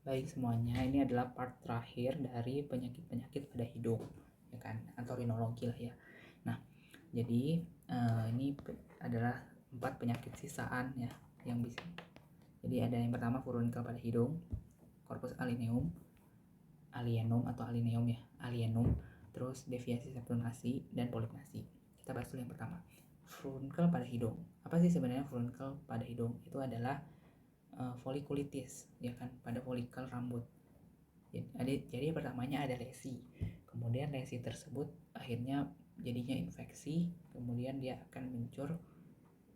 Baik semuanya, ini adalah part terakhir dari penyakit-penyakit pada hidung, ya kan, atau rinologi lah ya. Nah, jadi ini adalah 4 penyakit sisaan ya yang bisa. Jadi ada yang pertama furunkel pada hidung, corpus alienum atau alienum, terus deviasi septunasi dan polipnasi. Kita bahas dulu yang pertama. Furunkel pada hidung. Apa sih sebenarnya furunkel pada hidung? Itu adalah folikulitis, ya kan, pada folikel rambut. Jadi pertamanya ada lesi, kemudian lesi tersebut akhirnya jadinya infeksi, kemudian dia akan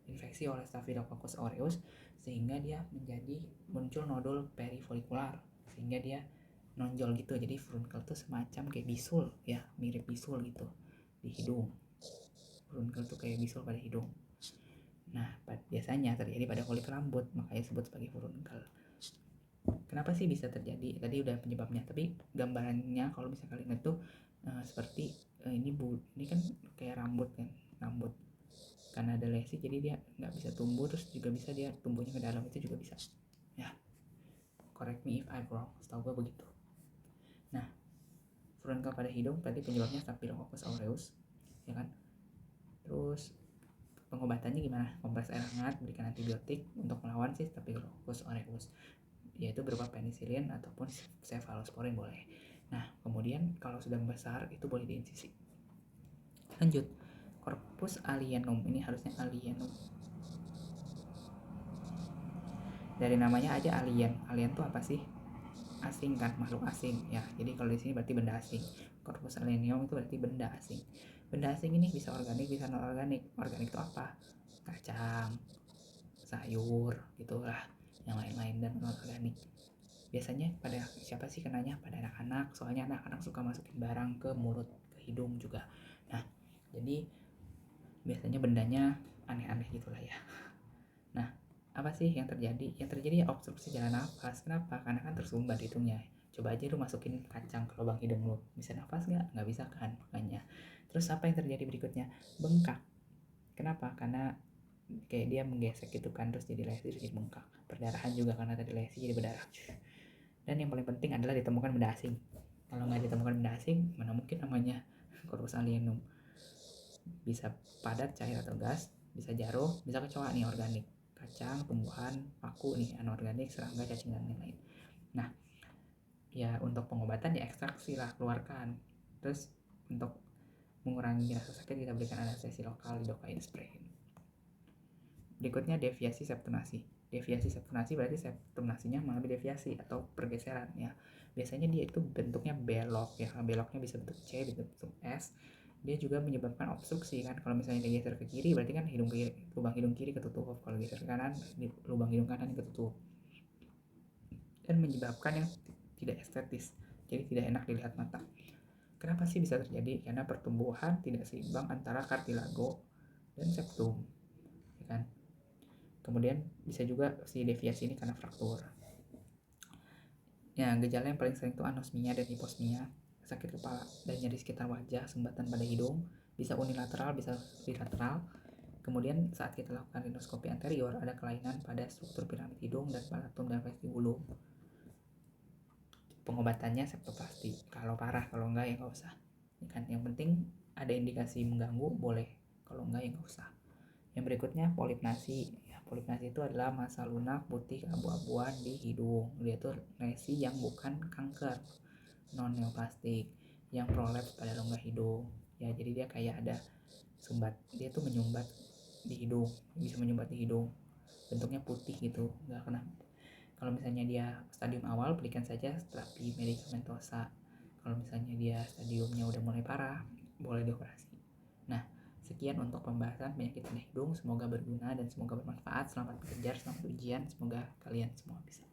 infeksi oleh Staphylococcus aureus sehingga dia muncul nodul perifolikular sehingga dia nonjol gitu. Jadi furunkel itu semacam kayak bisul ya, mirip bisul gitu di hidung. Furunkel itu kayak bisul pada hidung. Nah, biasanya terjadi pada folikel rambut, makanya disebut sebagai furunkel. Kenapa sih bisa terjadi? Tadi udah penyebabnya, tapi gambarannya kalau misalnya kalian lihat tuh seperti ini kan kayak rambut kan, rambut. Karena ada lesi jadi dia nggak bisa tumbuh, terus juga bisa dia tumbuhnya ke dalam, itu juga bisa. Ya, correct me if I'm wrong, setahu gue begitu. Nah, furunkel pada hidung tadi penyebabnya Staphylococcus aureus, ya kan? Terus pengobatannya gimana? Kompres air hangat, berikan antibiotik untuk melawan si Staphylococcus aureus, yaitu berupa penisilin ataupun cefalosporin boleh. Nah, kemudian kalau sudah membesar itu boleh diinsisi. Lanjut, corpus alienum, ini harusnya alienum. Dari namanya aja alien. Alien tuh apa sih? Asing kan, makhluk asing ya. Jadi kalau di sini berarti benda asing. Corpus alienum itu berarti benda asing. Benda asing ini bisa organik, bisa non organik. Organik itu apa? Kacang, sayur, gitulah, yang lain-lain, dan non organik. Biasanya pada siapa sih kenanya? Pada anak-anak, soalnya anak-anak suka masukin barang ke mulut, ke hidung juga. Nah, jadi biasanya bendanya aneh-aneh gitulah ya. Nah, apa sih yang terjadi? Yang terjadi ya obstruksi jalan nafas. Kenapa? Karena kan tersumbat hidungnya. Coba aja lu masukin kacang ke lubang hidung lu, bisa nafas nggak? Nggak bisa kan, makanya. Terus apa yang terjadi berikutnya? Bengkak. Kenapa? Karena kayak dia menggesek gitu kan, terus jadi lesi, terus jadi bengkak. Perdarahan juga karena tadi lesi jadi berdarah. Dan yang paling penting adalah ditemukan benda asing. Kalau nggak ditemukan benda asing, mana mungkin namanya corpus alienum. Bisa padat, cair atau gas, bisa jarum, bisa kecoa nih organik. Kacang, tumbuhan, paku nih anorganik, serangga, cacing dan lain-lain. Nah, ya untuk pengobatan ya ekstraksi lah, keluarkan. Terus untuk mengurangi rasa sakit kita berikan anestesi lokal, lidocaine spray. Berikutnya deviasi septunasi. Deviasi septunasi berarti septunasinya mengalami deviasi atau pergeseran ya. Biasanya dia itu bentuknya belok ya. Beloknya bisa bentuk C, bentuk S. Dia juga menyebabkan obstruksi kan. Kalau misalnya dia geser ke kiri berarti kan lubang hidung kiri ketutup. Kalau geser ke kanan, lubang hidung kanan ketutup. Dan menyebabkan yang tidak estetis. Jadi tidak enak dilihat mata. Kenapa sih bisa terjadi? Karena pertumbuhan tidak seimbang antara kartilago dan septum. Ya kan? Kemudian bisa juga si deviasi ini karena fraktur. Ya, gejala yang paling sering itu anosmia dan hiposmia, sakit kepala dan nyeri sekitar wajah, sumbatan pada hidung, bisa unilateral, bisa bilateral. Kemudian saat kita lakukan rinoskopi anterior ada kelainan pada struktur piramid hidung dan palatum dan vestibulum. Pengobatannya septoplasti. Kalau parah, kalau enggak ya nggak usah. Kan yang penting ada indikasi mengganggu boleh, kalau enggak ya nggak usah. Yang berikutnya polipnasi. Polipnasi itu adalah massa lunak putih abu-abuan di hidung. Dia tuh lesi yang bukan kanker, non neoplastik, yang prolaps pada rongga hidung. Ya, jadi dia kayak ada sumbat. Dia tuh menyumbat di hidung, bisa menyumbat di hidung. Bentuknya putih gitu, nggak kena. Kalau misalnya dia stadium awal, berikan saja terapi medikamentosa. Kalau misalnya dia stadiumnya udah mulai parah, boleh dioperasi. Nah, sekian untuk pembahasan penyakit pada hidung. Semoga berguna dan semoga bermanfaat. Selamat belajar, selamat ujian. Semoga kalian semua bisa.